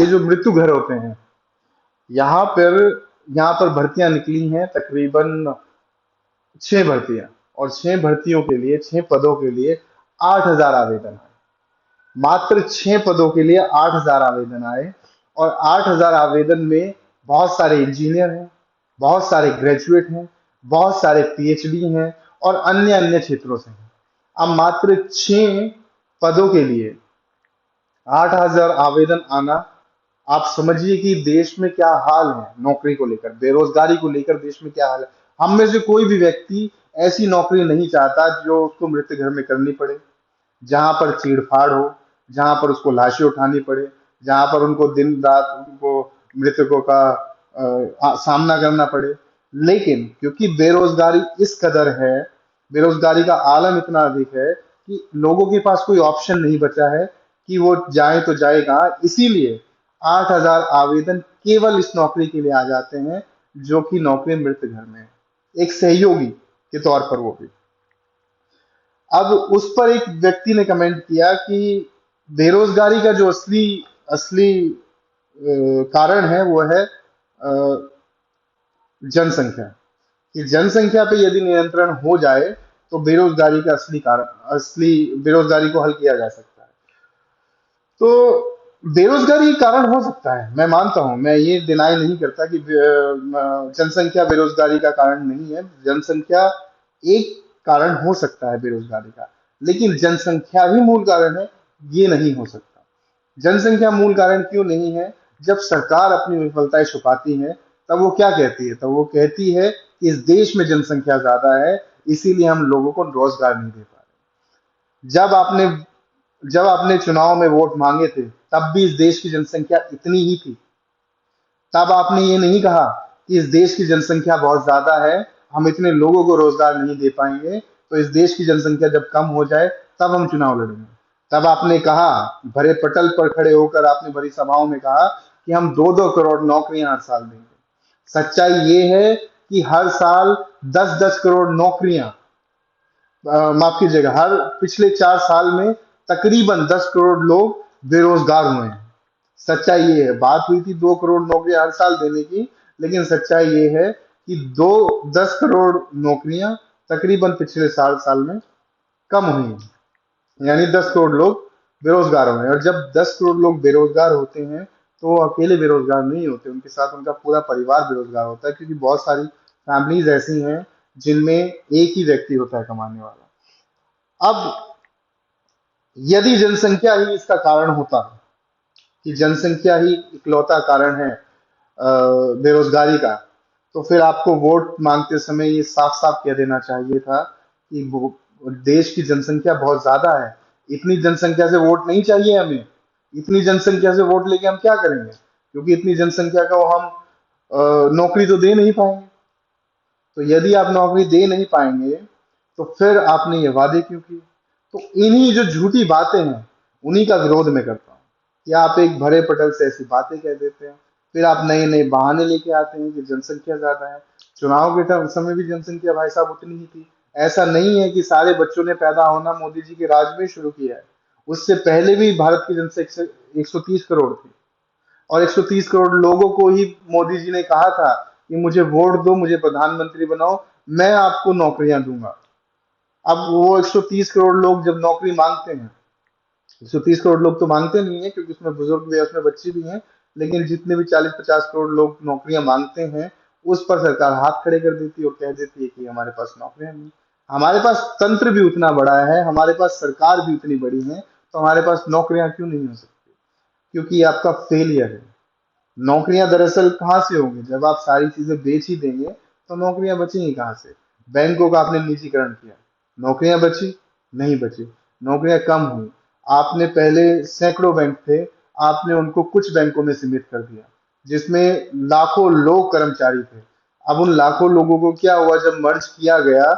ये जो मृत्यु घर होते हैं, यहाँ पर यहाँ पर भर्तियां निकली हैं तकरीबन 6 भर्तियां, और 6 भर्तियों के लिए, 6 पदों के लिए 8,000 आवेदन आए। मात्र 6 पदों के लिए 8,000 आवेदन आए, और 8,000 आवेदन में बहुत सारे इंजीनियर हैं, बहुत सारे ग्रेजुएट हैं, बहुत सारे पीएचडी हैं, और अन्य अन्य क्षेत्रों से हैं। अब मात्र 6 पदों के लिए 8,000 आवेदन आना, आप समझिए कि देश में क्या हाल है नौकरी को लेकर, बेरोजगारी को लेकर देश में क्या हाल है। हम में से कोई भी व्यक्ति ऐसी नौकरी नहीं चाहता जो उसको मृत्यु घर में करनी पड़े, जहां पर चीड़-फाड़ हो, जहां पर उसको लाशें उठानी पड़े, जहां पर उनको दिन-रात उनको मृतकों का सामना करना पड़े। लेकिन क्योंकि बेरोजगारी इस कदर है, बेरोजगारी का आलम इतना अधिक है कि लोगों के पास कोई ऑप्शन नहीं बचा है कि वो जाए तो जाए कहाँ। इसीलिए 8,000 आवेदन केवल इस नौकरी के लिए आ जाते हैं, जो कि नौकरी मृत्यु घर में है, एक सहयोगी के तौर पर वो भी। अब उस पर एक व्यक्ति ने कमेंट किया कि बेरोजगारी का जो असली असली कारण है वो है जनसंख्या, कि जनसंख्या पे यदि नियंत्रण हो जाए तो बेरोजगारी का असली बेरोजगारी को हल किया जा सकता है। तो बेरोजगारी कारण हो सकता है, मैं मानता हूं, मैं ये डिनाई नहीं करता कि जनसंख्या बेरोजगारी का कारण नहीं है। जनसंख्या एक कारण हो सकता है बेरोजगारी का, लेकिन जनसंख्या ही मूल कारण है, ये नहीं हो सकता। जनसंख्या मूल कारण क्यों नहीं है? जब सरकार अपनी विफलताएं छुपाती है, तब वो क्या कहती है? तब वो कहती है कि इस देश में जनसंख्या ज्यादा है, इसीलिए हम लोगों को रोजगार नहीं दे पा रहे। जब आपने चुनाव में वोट मांगे थे, तब भी इस देश की जनसंख्या इतनी ही थी। तब आपने ये नहीं कहा कि इस देश की जनसंख्या बहुत ज्यादा है, हम इतने लोगों को रोजगार नहीं दे पाएंगे, तो इस देश की जनसंख्या जब कम हो जाए तब हम चुनाव लड़ेंगे। तब आपने कहा, भरे पटल पर खड़े होकर आपने भरी सभाओं में कहा कि हम 2-2 करोड़ नौकरियां हर साल देंगे। सच्चाई ये है कि हर साल 10-10 करोड़ नौकरियां, माफ कीजिएगा, हर पिछले 4 साल में तकरीबन 10 करोड़ लोग बेरोजगार हुए हैं। सच्चाई ये है, बात हुई थी 2 करोड़ नौकरियां हर साल देने की, लेकिन सच्चाई ये है कि 10 करोड़ नौकरियां तकरीबन पिछले 4 साल में कम हुई हैं, यानी 10 करोड़ लोग बेरोजगार हुए हैं। और जब 10 करोड़ लोग बेरोजगार होते हैं तो वो अकेले बेरोजगार नहीं होते, उनके साथ उनका पूरा परिवार बेरोजगार होता है, क्योंकि बहुत सारी फैमिलीज ऐसी हैं जिनमें एक ही व्यक्ति होता है कमाने वाला। अब यदि जनसंख्या ही इसका कारण होता, कि जनसंख्या ही इकलौता कारण है बेरोजगारी का, तो फिर आपको वोट मांगते समय ये साफ साफ कह देना चाहिए था कि देश की जनसंख्या बहुत ज्यादा है, इतनी जनसंख्या से वोट नहीं चाहिए हमें, इतनी जनसंख्या से वोट लेके हम क्या करेंगे, क्योंकि इतनी जनसंख्या को हम नौकरी तो दे नहीं पाएंगे। तो यदि आप नौकरी दे नहीं पाएंगे तो फिर आपने ये वादे क्यों किए? तो इन्हीं जो झूठी बातें हैं, उन्हीं का विरोध मैं करता हूँ कि आप एक भरे पटल से ऐसी बातें कह देते हैं, फिर आप नए नए बहाने लेके आते हैं कि जनसंख्या ज्यादा है। चुनाव के समय भी जनसंख्या भाई साहब उतनी ही थी। ऐसा नहीं है कि सारे बच्चों ने पैदा होना मोदी जी के राज में शुरू किया है, उससे पहले भी भारत की जनसंख्या 130 करोड़ थी, और 130 करोड़ लोगों को ही मोदी जी ने कहा था कि मुझे वोट दो, मुझे प्रधानमंत्री बनाओ, मैं आपको नौकरियां दूंगा। अब वो 130 करोड़ लोग जब नौकरी मांगते हैं, 130 करोड़ लोग तो मांगते नहीं है क्योंकि उसमें बुजुर्ग भी है, उसमें बच्चे भी हैं, लेकिन जितने भी 40-50 करोड़ लोग नौकरियां मांगते हैं, उस पर सरकार हाथ खड़े कर देती है और कह देती है कि हमारे पास नौकरियां नहीं। हमारे पास तंत्र भी उतना बड़ा है, हमारे पास सरकार भी उतनी बड़ी है, तो हमारे पास नौकरियां क्यों नहीं हो सकती? क्योंकि ये आपका फेलियर है। नौकरियां दरअसल कहाँ से होंगी? जब आप सारी चीजें बेच ही देंगे तो नौकरियां बचेंगी कहाँ से? बैंकों का आपने निजीकरण किया, नौकरियां बची? नहीं बची, नौकरियां कम हुई। आपने पहले सैकड़ों बैंक थे, आपने उनको कुछ बैंकों में सीमित कर दिया, जिसमें लाखों लोग कर्मचारी थे। अब उन लाखों लोगों को क्या हुआ? जब मर्ज किया गया